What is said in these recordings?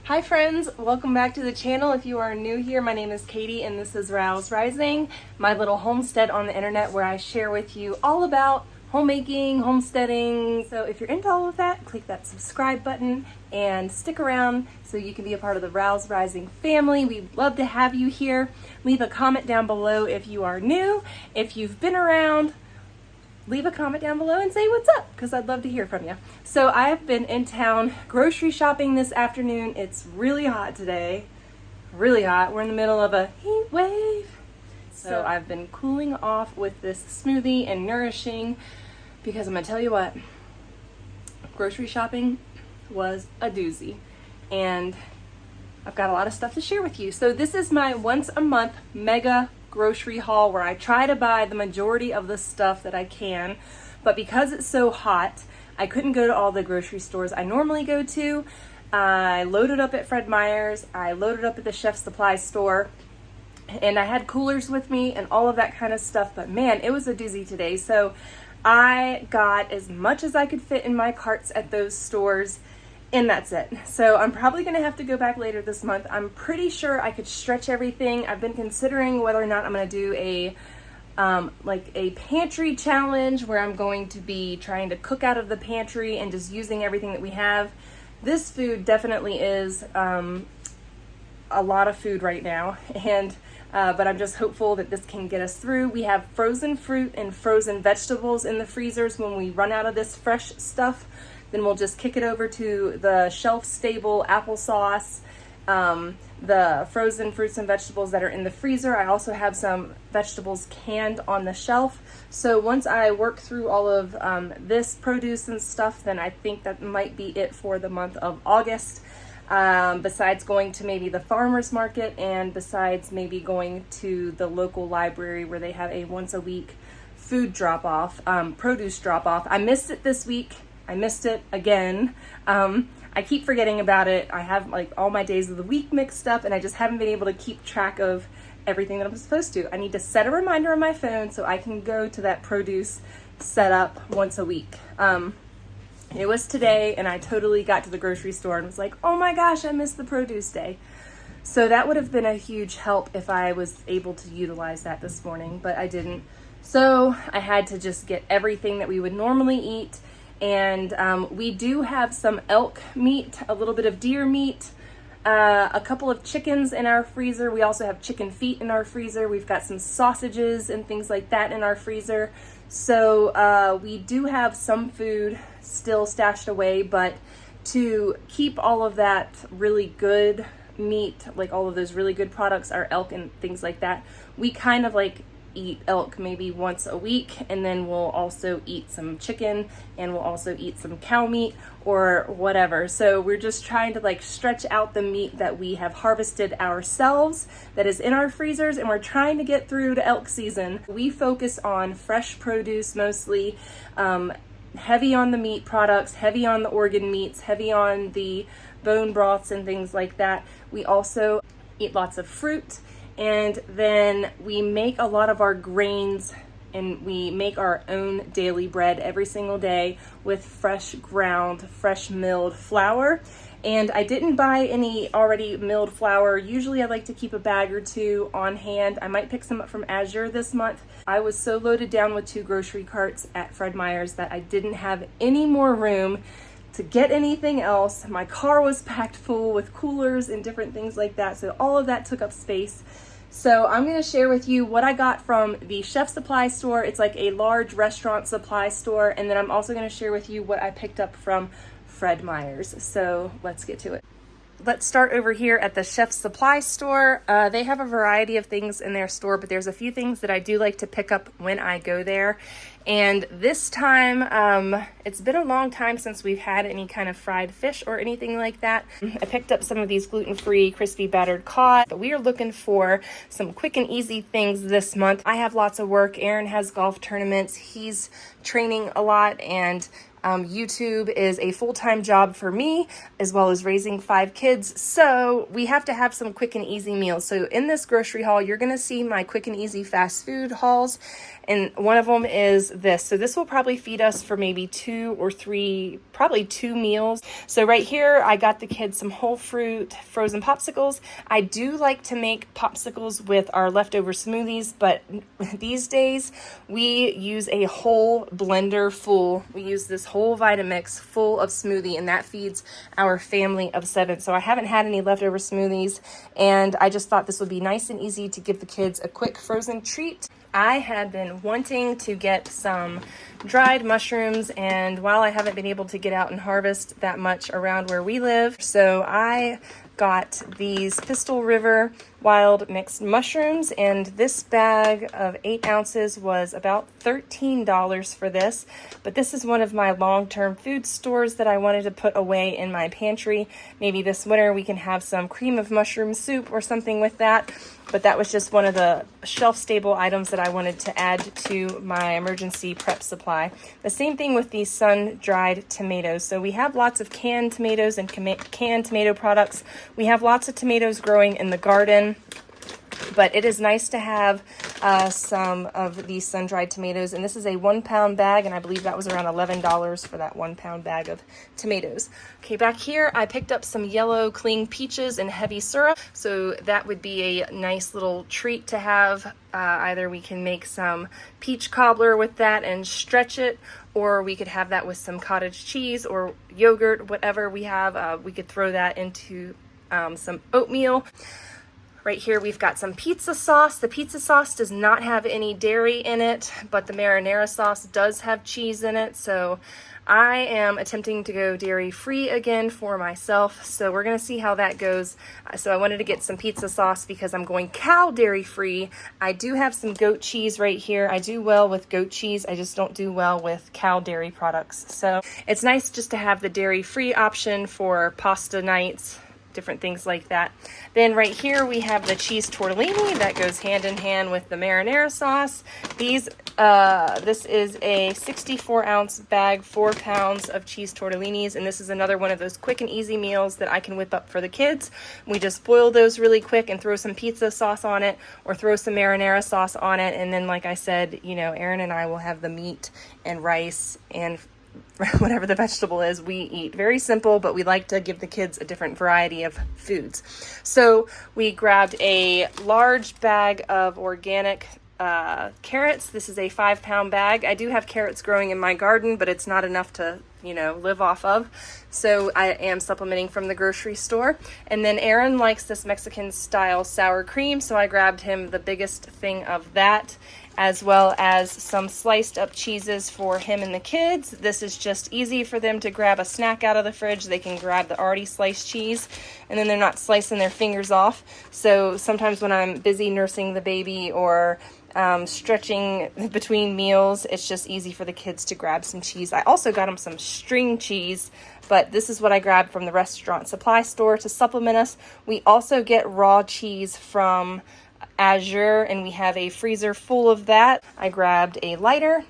Hi friends, welcome back to the channel. If you are new here, my name is Katie and this is Rowes Rising, my little homestead on the internet where I share with you all about homemaking, homesteading. So if you're into all of that, click that subscribe button and stick around so you can be a part of the Rowes Rising family. We'd love to have you here. Leave a comment down below if you are new. If you've been around, leave a comment down below and say what's up, because I'd love to hear from you. So I've been in town grocery shopping this afternoon. It's really hot today, really hot. We're in the middle of a heat wave. So I've been cooling off with this smoothie and nourishing, because I'm gonna tell you what, grocery shopping was a doozy. And I've got a lot of stuff to share with you. So this is my once a month mega grocery haul where I try to buy the majority of the stuff that I can, but because it's so hot, I couldn't go to all the grocery stores I normally go to. I loaded up at Meyers, I loaded up at the Chef Supply store, and I had coolers with me and all of that kind of stuff, but man, it was a doozy today. So I got as much as I could fit in my carts at those stores, and that's it. So I'm probably gonna have to go back later this month. I'm pretty sure I could stretch everything. I've been considering whether or not I'm gonna do a like a pantry challenge where I'm going to be trying to cook out of the pantry and just using everything that we have. This food definitely is a lot of food right now, and but I'm just hopeful that this can get us through. We have frozen fruit and frozen vegetables in the freezers. When we run out of this fresh stuff, then we'll just kick it over to the shelf-stable applesauce, the frozen fruits and vegetables that are in the freezer. I also have some vegetables canned on the shelf. So once I work through all of this produce and stuff, then I think that might be it for the month of August. Besides going to maybe the farmer's market and besides maybe going to the local library where they have a once a week food drop-off, produce drop-off. I missed it this week. I missed it again. I keep forgetting about it. I have like all my days of the week mixed up and I just haven't been able to keep track of everything that I'm supposed to. I need to set a reminder on my phone so I can go to that produce setup once a week. It was today and I totally got to the grocery store and was like, oh my gosh, I missed the produce day. So that would have been a huge help if I was able to utilize that this morning, but I didn't. So I had to just get everything that we would normally eat. And we do have some elk meat, a little bit of deer meat, a couple of chickens in our freezer. We also have chicken feet in our freezer. We've got some sausages and things like that in our freezer. So we do have some food still stashed away, but to keep all of that really good meat, like all of those really good products, our elk and things like that, we kind of like eat elk maybe once a week, and then we'll also eat some chicken and we'll also eat some cow meat or whatever. So we're just trying to like stretch out the meat that we have harvested ourselves that is in our freezers, and we're trying to get through to elk season. We focus on fresh produce mostly, heavy on the meat products, heavy on the organ meats, heavy on the bone broths and things like that. We also eat lots of fruit. And then we make a lot of our grains and we make our own daily bread every single day with fresh ground, fresh milled flour. And I didn't buy any already milled flour. Usually I like to keep a bag or two on hand. I might pick some up from Azure this month. I was so loaded down with 2 grocery carts at Meyers that I didn't have any more room to get anything else. My car was packed full with coolers and different things like that. So all of that took up space. So I'm going to share with you what I got from the Chef Supply store. It's like a large restaurant supply store. And then I'm also going to share with you what I picked up from Meyers. So let's get to it. Let's start over here at the Chef Supply store. They have a variety of things in their store, but there's a few things that I do like to pick up when I go there. And this time, it's been a long time since we've had any kind of fried fish or anything like that. I picked up some of these gluten-free crispy battered cod, but we are looking for some quick and easy things this month. I have lots of work. Aaron has golf tournaments. He's training a lot, and YouTube is a full-time job for me, as well as raising 5 kids. So we have to have some quick and easy meals. So in this grocery haul, you're going to see my quick and easy fast food hauls. And one of them is this. So this will probably feed us for maybe 2 or 3, probably 2 meals. So right here, I got the kids some whole fruit frozen popsicles. I do like to make popsicles with our leftover smoothies, but these days we use a whole blender full. We use this whole Vitamix full of smoothie, and that feeds our family of 7. So I haven't had any leftover smoothies, and I just thought this would be nice and easy to give the kids a quick frozen treat. I had been wanting to get some dried mushrooms, and while I haven't been able to get out and harvest that much around where we live, so I got these Pistol River wild mixed mushrooms, and this bag of 8 ounces was about $13 for this. But this is one of my long-term food stores that I wanted to put away in my pantry. Maybe this winter we can have some cream of mushroom soup or something with that. But that was just one of the shelf-stable items that I wanted to add to my emergency prep supply. The same thing with these sun-dried tomatoes. So we have lots of canned tomatoes and canned tomato products. We have lots of tomatoes growing in the garden, but it is nice to have some of these sun-dried tomatoes. And this is a 1-pound bag, and I believe that was around $11 for that 1-pound bag of tomatoes. Okay, back here I picked up some yellow cling peaches and heavy syrup. So that would be a nice little treat to have. Either we can make some peach cobbler with that and stretch it, or we could have that with some cottage cheese or yogurt, whatever we have. We could throw that into some oatmeal. Right here we've got some pizza sauce. The pizza sauce does not have any dairy in it, but the marinara sauce does have cheese in it. So I am attempting to go dairy-free again for myself. So we're going to see how that goes. So I wanted to get some pizza sauce because I'm going cow dairy-free. I do have some goat cheese right here. I do well with goat cheese. I just don't do well with cow dairy products. So it's nice just to have the dairy-free option for pasta nights, different things like that. Then right here we have the cheese tortellini that goes hand in hand with the marinara sauce. This is a 64-ounce bag, 4 pounds of cheese tortellinis, and this is another one of those quick and easy meals that I can whip up for the kids. We just boil those really quick and throw some pizza sauce on it, or throw some marinara sauce on it, and then like I said, you know, Aaron and I will have the meat and rice and whatever the vegetable is we eat. Very simple, but we like to give the kids a different variety of foods. So we grabbed a large bag of organic carrots. This is a 5-pound bag. I do have carrots growing in my garden, but it's not enough to, you know, live off of. So I am supplementing from the grocery store. And then Aaron likes this Mexican style sour cream, so I grabbed him the biggest thing of that, as well as some sliced up cheeses for him and the kids. This is just easy for them to grab a snack out of the fridge. They can grab the already sliced cheese, and then they're not slicing their fingers off. So sometimes when I'm busy nursing the baby or stretching between meals, it's just easy for the kids to grab some cheese. I also got them some string cheese, but this is what I grabbed from the restaurant supply store to supplement us. We also get raw cheese from Azure, and we have a freezer full of that. I grabbed a lighter.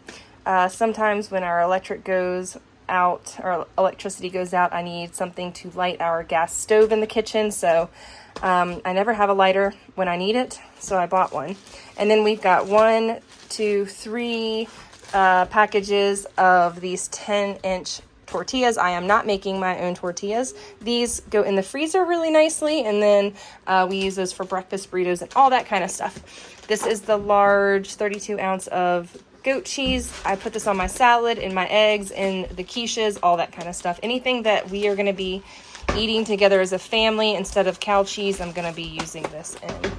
Sometimes when our electric goes out, or electricity goes out, I need something to light our gas stove in the kitchen. So I never have a lighter when I need it, so I bought one. And then we've got 1, 2, 3 packages of these 10-inch tortillas. I am not making my own tortillas. These go in the freezer really nicely, and then we use those for breakfast burritos and all that kind of stuff. This is the large 32-ounce of goat cheese. I put this on my salad, in my eggs, in the quiches, all that kind of stuff. Anything that we are going to be eating together as a family instead of cow cheese, I'm going to be using this in.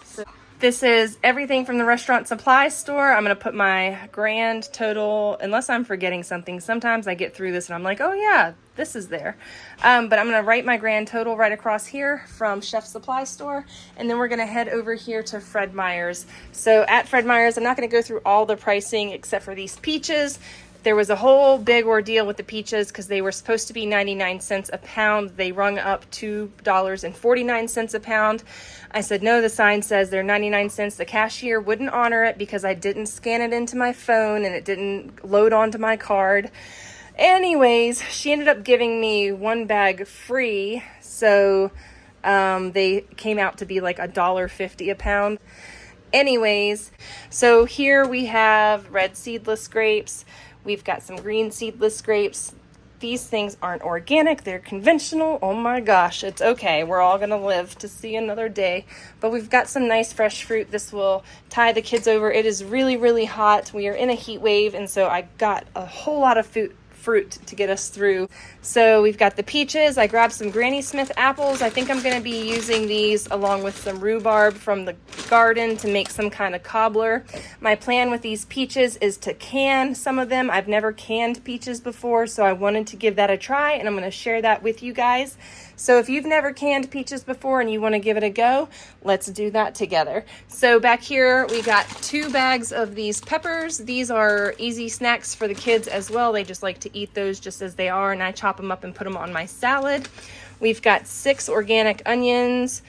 So this is everything from the restaurant supply store. I'm going to put my grand total, unless I'm forgetting something. Sometimes I get through this and I'm like, oh yeah, this is there. But I'm going to write my grand total right across here from Chef Supply Store. And then we're going to head over here to Fred Meyers. So at Fred Meyers, I'm not going to go through all the pricing except for these peaches. There was a whole big ordeal with the peaches because they were supposed to be 99 cents a pound. They rung up $2.49 a pound. I said, no, the sign says they're 99 cents. The cashier wouldn't honor it because I didn't scan it into my phone and it didn't load onto my card. Anyways, she ended up giving me one bag free, so they came out to be like $1.50 a pound. Anyways, so here we have red seedless grapes. We've got some green seedless grapes. These things aren't organic, they're conventional. Oh my gosh, it's okay. We're all gonna live to see another day. But we've got some nice fresh fruit. This will tie the kids over. It is really, really hot. We are in a heat wave, and so I got a whole lot of fruit to get us through. So we've got the peaches. I grabbed some Granny Smith apples. I think I'm going to be using these along with some rhubarb from the garden to make some kind of cobbler. My plan with these peaches is to can some of them. I've never canned peaches before, so I wanted to give that a try, and I'm going to share that with you guys. So if you've never canned peaches before and you want to give it a go, let's do that together. So back here, we got 2 bags of these peppers. These are easy snacks for the kids as well. They just like to eat those just as they are, and I chop them up and put them on my salad. We've got 6 organic onions.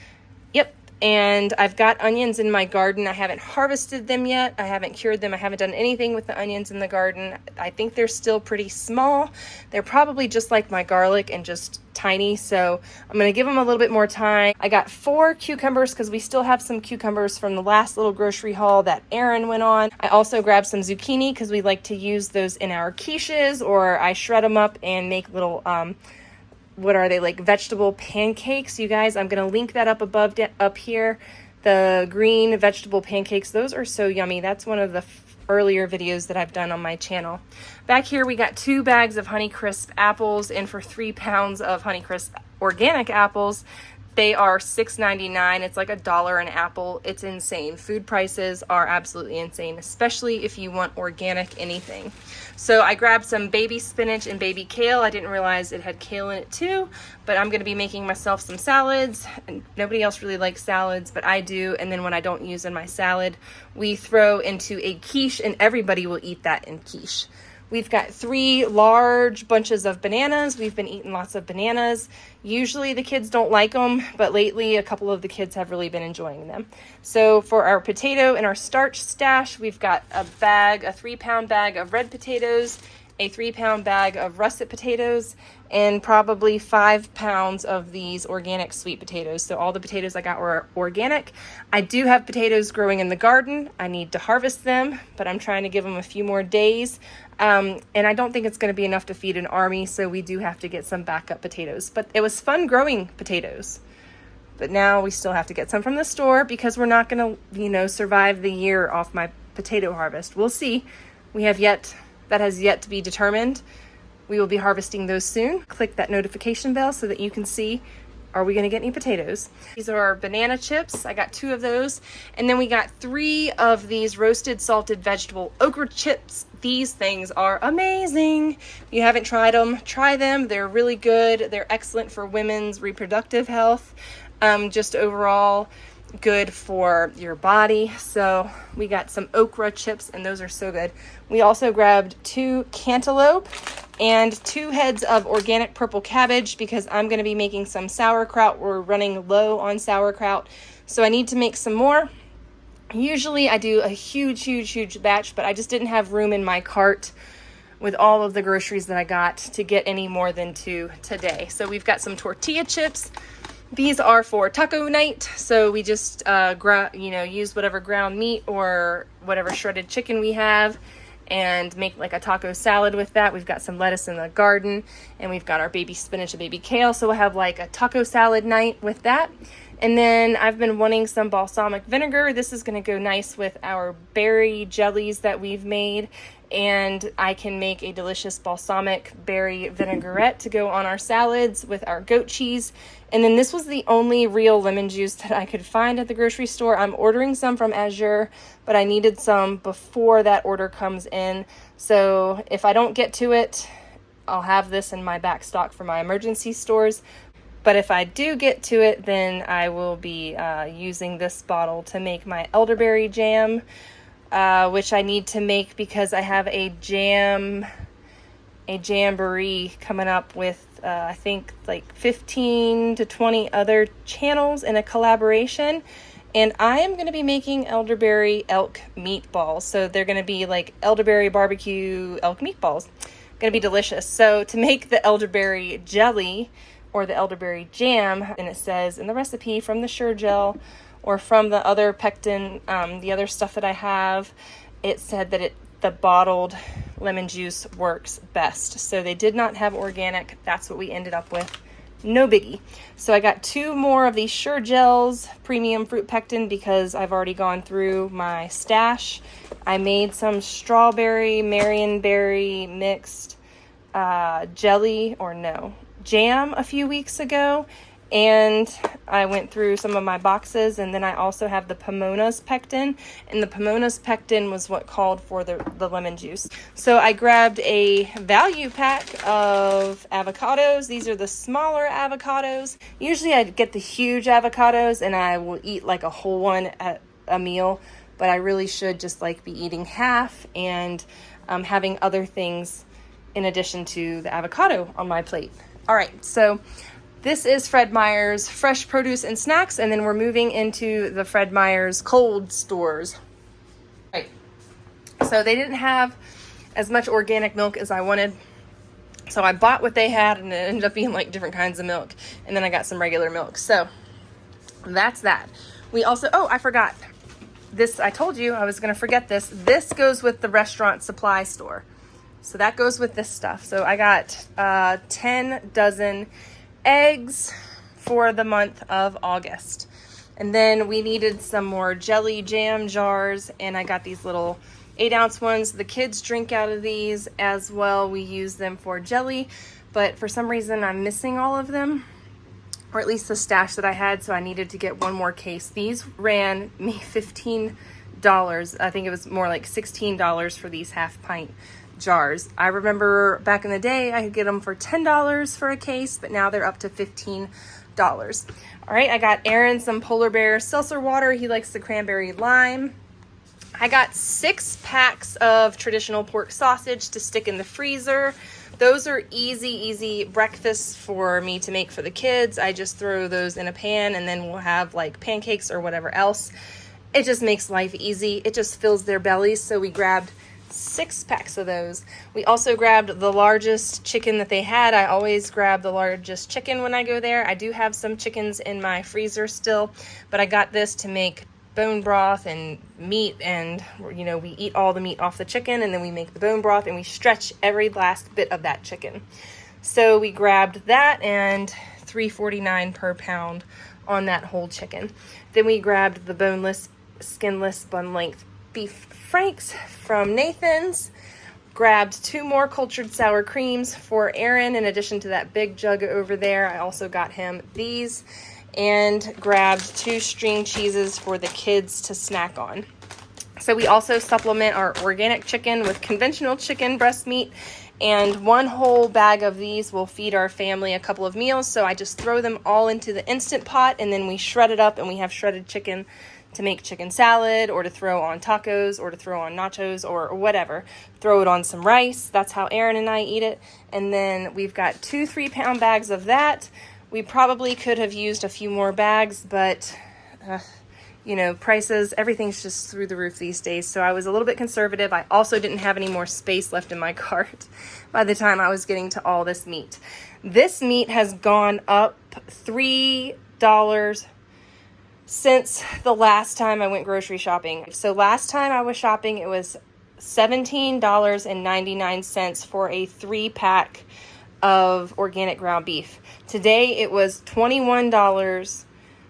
Yep. And I've got onions in my garden. I haven't harvested them yet. I haven't cured them. I haven't done anything with the onions in the garden. I think they're still pretty small. They're probably just like my garlic and just tiny. So I'm going to give them a little bit more time. I got 4 cucumbers because we still have some cucumbers from the last little grocery haul that Aaron went on. I also grabbed some zucchini because we like to use those in our quiches, or I shred them up and make little what are they, like vegetable pancakes, you guys? I'm gonna link that up above up here. The green vegetable pancakes, those are so yummy. That's one of the earlier videos that I've done on my channel. Back here we got 2 bags of Honeycrisp apples, and for 3 pounds of Honeycrisp organic apples, they are $6.99. It's like $1 an apple. It's insane. Food prices are absolutely insane, especially if you want organic anything. So I grabbed some baby spinach and baby kale. I didn't realize it had kale in it too, but I'm gonna be making myself some salads. And nobody else really likes salads, but I do. And then when I don't use in my salad, we throw into a quiche, and everybody will eat that in quiche. We've got 3 large bunches of bananas. We've been eating lots of bananas. Usually the kids don't like them, but lately a couple of the kids have really been enjoying them. So for our potato and our starch stash, we've got a 3-pound bag of red potatoes, a 3-pound bag of russet potatoes, and probably 5 pounds of these organic sweet potatoes. So all the potatoes I got were organic. I do have potatoes growing in the garden. I need to harvest them, but I'm trying to give them a few more days. And I don't think it's going to be enough to feed an army, so we do have to get some backup potatoes. But it was fun growing potatoes. But now we still have to get some from the store because we're not going to, survive the year off my potato harvest. We'll see. That has yet to be determined. We will be harvesting those soon. Click that notification bell so that you can see, are we going to get any potatoes? These are our banana chips. I got 2 of those. And then we got 3 of these roasted salted vegetable okra chips. These things are amazing. If you haven't tried them, try them. They're really good. They're excellent for women's reproductive health. Just overall good for your body. So we got some okra chips, and those are so good. We also grabbed 2 cantaloupe and 2 heads of organic purple cabbage because I'm going to be making some sauerkraut. We're running low on sauerkraut, so I need to make some more. Usually I do a huge batch, but I just didn't have room in my cart with all of the groceries that I got to get any more than 2 today. So we've got some tortilla chips. These are for taco night, so we just use whatever ground meat or whatever shredded chicken we have and make like a taco salad with that. We've got some lettuce in the garden, and we've got our baby spinach and baby kale, so we'll have like a taco salad night with that. And then I've been wanting some balsamic vinegar. This is going to go nice with our berry jellies that we've made, and I can make a delicious balsamic berry vinaigrette to go on our salads with our goat cheese. And then this was the only real lemon juice that I could find at the grocery store. I'm ordering some from Azure, but I needed some before that order comes in. So if I don't get to it, I'll have this in my back stock for my emergency stores. But if I do get to it, then I will be using this bottle to make my elderberry jam, which I need to make because I have a jamboree coming up with I think like 15 to 20 other channels in a collaboration. And I am going to be making elderberry elk meatballs. So they're going to be like elderberry barbecue elk meatballs. going to be delicious. So to make the elderberry jelly or the elderberry jam, and it says in the recipe from the Sure Gel or from the other pectin, the other stuff that I have, it said that the bottled lemon juice works best. So they did not have organic. That's what we ended up with. No biggie. So I got 2 more of these Sure Gels premium fruit pectin because I've already gone through my stash. I made some strawberry marionberry mixed jam a few weeks ago, and I went through some of my boxes, and then I also have the Pomona's pectin, and the Pomona's pectin was what called for the lemon juice. So I grabbed a value pack of avocados. These are the smaller avocados. Usually I get the huge avocados and I will eat like a whole one at a meal, but I really should just like be eating half and having other things in addition to the avocado on my plate. All right, so this is Fred Meyer's fresh produce and snacks, and then we're moving into the Fred Meyer's cold stores. All right, so they didn't have as much organic milk as I wanted, so I bought what they had, and it ended up being like different kinds of milk, and then I got some regular milk. So that's that. We also, oh, I forgot this. I told you I was going to forget this. This goes with the restaurant supply store. So that goes with this stuff. So I got 10 dozen eggs for the month of August. And then we needed some more jelly jam jars, and I got these little 8-ounce ones. The kids drink out of these as well. We use them for jelly, but for some reason I'm missing all of them, or at least the stash that I had, so I needed to get one more case. These ran me $15. I think it was more like $16 for these half pint jars. I remember back in the day I could get them for $10 for a case, but now they're up to $15. All right, I got Aaron some polar bear seltzer water. He likes the cranberry lime. I got 6 packs of traditional pork sausage to stick in the freezer. Those are easy breakfasts for me to make for the kids. I just throw those in a pan, and then we'll have like pancakes or whatever else. It just makes life easy. It just fills their bellies. So we grabbed 6 packs of those. We also grabbed the largest chicken that they had. I always grab the largest chicken when I go there. I do have some chickens in my freezer still, but I got this to make bone broth and meat, and you know, we eat all the meat off the chicken, and then we make the bone broth and we stretch every last bit of that chicken. So we grabbed that, and $3.49 per pound on that whole chicken. Then we grabbed the boneless, skinless, bun length beef franks from Nathan's, grabbed 2 more cultured sour creams for Aaron in addition to that big jug over there. I also got him these, and grabbed 2 string cheeses for the kids to snack on. So we also supplement our organic chicken with conventional chicken breast meat, and 1 whole bag of these will feed our family a couple of meals. So I just throw them all into the Instant Pot, and then we shred it up, and we have shredded chicken to make chicken salad, or to throw on tacos, or to throw on nachos, or whatever. Throw it on some rice. That's how Aaron and I eat it. And then we've got 2 3-pound bags of that. We probably could have used a few more bags, but you know, prices, everything's just through the roof these days. So I was a little bit conservative. I also didn't have any more space left in my cart by the time I was getting to all this meat. This meat has gone up $3 since the last time I went grocery shopping. So last time I was shopping, it was $17.99 for a 3-pack of organic ground beef. Today it was $21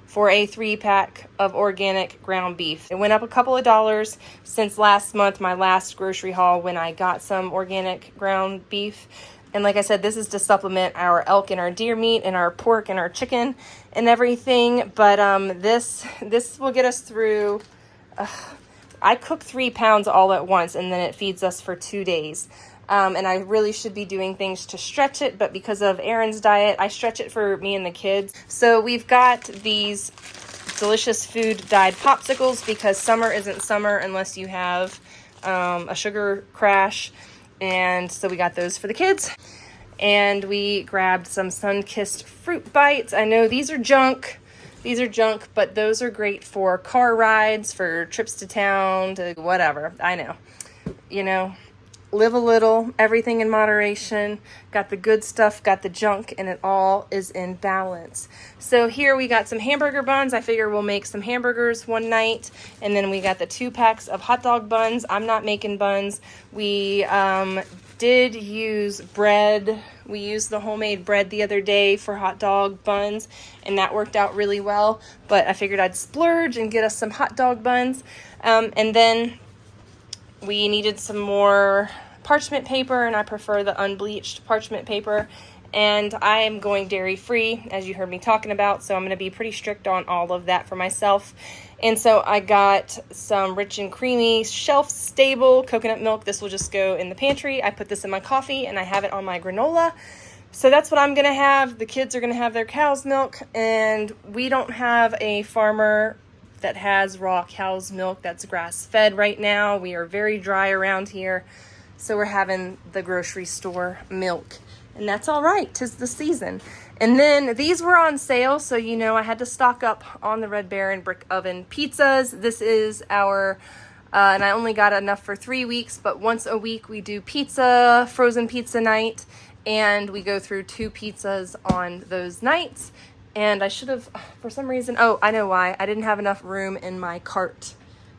for a 3-pack of organic ground beef. It went up a couple of dollars since last month, my last grocery haul, when I got some organic ground beef. And like I said, this is to supplement our elk and our deer meat and our pork and our chicken and everything. But this will get us through. I cook 3 pounds all at once, and then it feeds us for 2 days. And I really should be doing things to stretch it, but because of Aaron's diet, I stretch it for me and the kids. So we've got these delicious food dyed popsicles, because summer isn't summer unless you have a sugar crash. And so we got those for the kids. And we grabbed some sun-kissed fruit bites. I know these are junk. But those are great for car rides, for trips to town, to whatever. I know. You know, live a little, everything in moderation, got the good stuff, got the junk, and it all is in balance. So here we got some hamburger buns. I figure we'll make some hamburgers one night. And then we got the 2 packs of hot dog buns. I'm not making buns. We did use bread. We used the homemade bread the other day for hot dog buns, and that worked out really well. But I figured I'd splurge and get us some hot dog buns. And then we needed some more parchment paper, and I prefer the unbleached parchment paper. And I am going dairy free, as you heard me talking about, so I'm going to be pretty strict on all of that for myself. And so I got some rich and creamy shelf stable coconut milk. This will just go in the pantry. I put this in my coffee and I have it on my granola. So that's what I'm going to have. The kids are going to have their cow's milk, and we don't have a farmer that has raw cow's milk that's grass fed right now. We are very dry around here, so we're having the grocery store milk, and that's all right. 'Tis the season. And then these were on sale, so you know I had to stock up on the Red Baron brick oven pizzas. This is our and I only got enough for 3 weeks, but once a week we do pizza, frozen pizza night, and we go through 2 pizzas on those nights. And I should have, for some reason, oh, I know why. I didn't have enough room in my cart.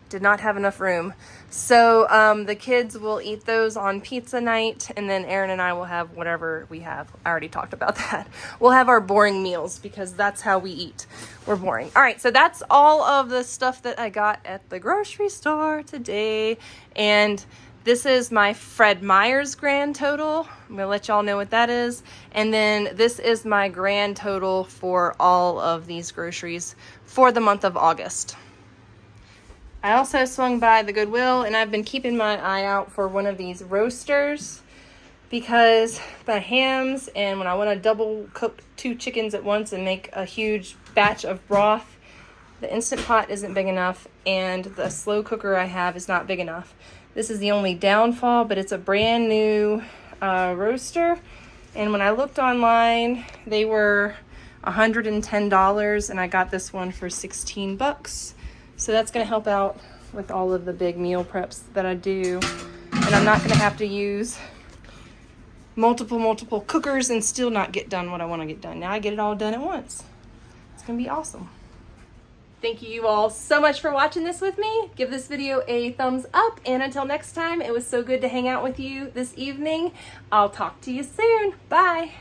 Did not have enough room. So the kids will eat those on pizza night, and then Aaron and I will have whatever we have. I already talked about that. We'll have our boring meals because that's how we eat. We're boring. All right, so that's all of the stuff that I got at the grocery store today. And this is my Fred Meyers grand total. I'm gonna let y'all know what that is. And then this is my grand total for all of these groceries for the month of August. I also swung by the Goodwill, and I've been keeping my eye out for one of these roasters because my hams, and when I want to double cook 2 chickens at once and make a huge batch of broth, the Instant Pot isn't big enough, and the slow cooker I have is not big enough. This is the only downfall, but it's a brand new roaster. And when I looked online, they were $110, and I got this one for 16 bucks. So that's going to help out with all of the big meal preps that I do. And I'm not going to have to use multiple cookers and still not get done what I want to get done. Now I get it all done at once. It's going to be awesome. Thank you all so much for watching this with me. Give this video a thumbs up, and until next time, it was so good to hang out with you this evening. I'll talk to you soon. Bye.